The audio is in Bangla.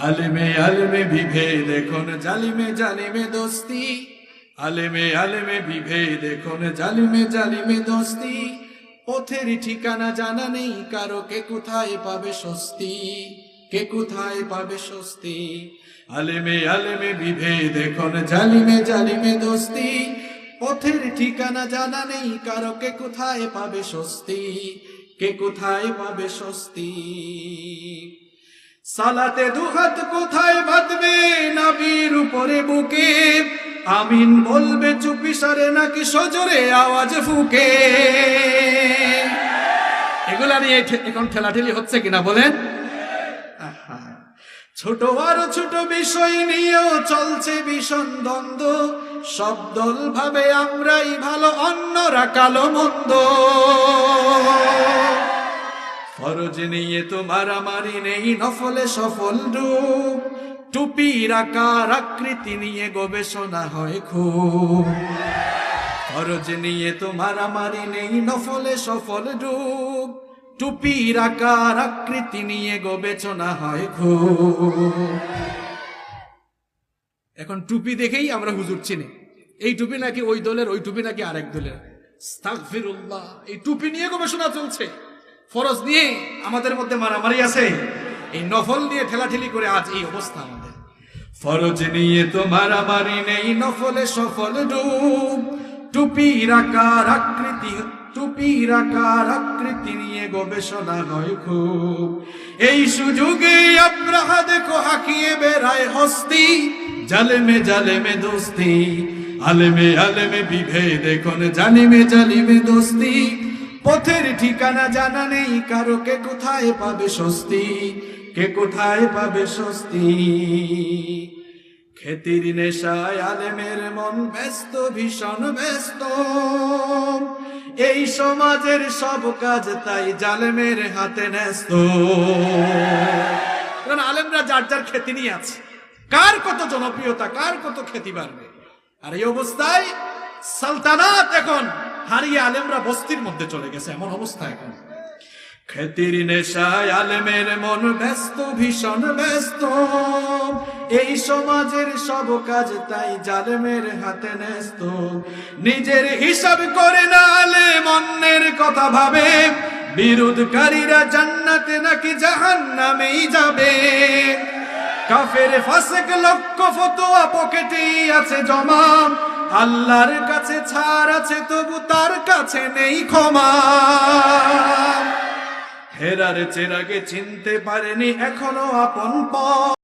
আলেমে আলেমে বিভেদ এখন জালিমে জালিমে দোস্তি, আলেমে আলেমে বিভেদ এখন জালিমে জালিমে দোস্তি। পথের ঠিকানা জানা নেই কারো, কে কোথায় পাবে স্বস্তি, কে কোথায় পাবে স্বস্তি। আলেমে আলেমে বিভেদ এখন জালিমে জালিমে দোস্তি, পথের ঠিকানা জানা নেই কারো, কে কোথায় পাবে স্বস্তি, কে কোথায় পাবে স্বস্তি। সালাতে দুহাত কোথায় বাঁধবে নবীর উপরে বুকে, আমিন বলবে চুপি সারে নাকি সজোরে আওয়াজ ফুকে। এগুলা নিয়ে এখন ঠেলাঠেলি হচ্ছে কিনা বলেন? ছোট আর ছোট বিষয় নিয়েও চলছে ভীষণ দ্বন্দ্ব, সব দল ভাবে আমরাই ভালো অন্যরা কালো মন্দ। ফরজ নিয়ে তো মারামারি নেই, নফলে সফল রূপ, টুপির আকার আকৃতি নিয়ে গবেষণা হয় খুব। ফরজ নিয়ে তো মারামারি নেই, নফলে সফল রূপ, টুপির আকার আকৃতি নিয়ে গবেষণা হয় খুব। এখন টুপি দেখেই আমরা হুজুর চিনি, এই টুপি নাকি ওই দলের, ওই টুপি নাকি আরেক দলের। আস্তাগফিরুল্লাহ, এই টুপি নিয়ে গবেষণা চলছে। ফরজ নিয়ে আমাদের মধ্যে মারামারি আছে, এই নফল নিয়ে ঠেলাঠেলি করে আজ এই অবস্থা আমাদের। ফরজ নিয়ে তো মারামারি নেই, নফলে সফল রূপ, টুপির আকার আকৃতি, টুপির আকার আকৃতি নিয়ে গবেষণা হয় খুব। এই সুযোগে আব্রাহা দেখো হাঁকিয়ে বেড়ায় হস্তি, জালেমে জালেমে দোস্তি, আলেমে আলেমে বিভেদ এখন জালিমে জালিমে দোস্তি। পথের ঠিকানা জানা নেই কারো, কে কোথায় পাবে স্বস্তি, কে কোথায় পাবে স্বস্তি। খ্যাতির নেশায় আলেমের মন ব্যস্ত, ভীষণ ব্যস্ত, এই সমাজের সব কাজ তাই জালেমের হাতে ন্যস্ত। কারণ আলেমরা যার যার খ্যাতি নিয়ে আছে, কার কত জনপ্রিয়তা, কার কত খ্যাতি বাড়বে। আর এই অবস্থায় সালতানাত এখন হারিয়ে আলেমরা বস্তির মধ্যে চলে গেছে, এমন অবস্থা এখন। খ্যাতির নেশায় আলেমের মন ব্যস্ত, ভীষণ ব্যস্ত, এই সমাজের সব কাজ তাই জালেমের হাতে ন্যস্ত। নিজের হিসাব করে না আলেম, অন্যের কথা ভাবে, বিরোধকারীরা জান্নাতে নাকি জাহান্নামেই যাবে। কাফের ফাসেক লক্ষ ফতোয়া পকেটেই আছে জমা, আল্লাহর কাছে ছাড় আছে তবু তার কাছে নেই ক্ষমা। হেরার চেরাগে চিনতে পারেনি এখনো আপন পথ।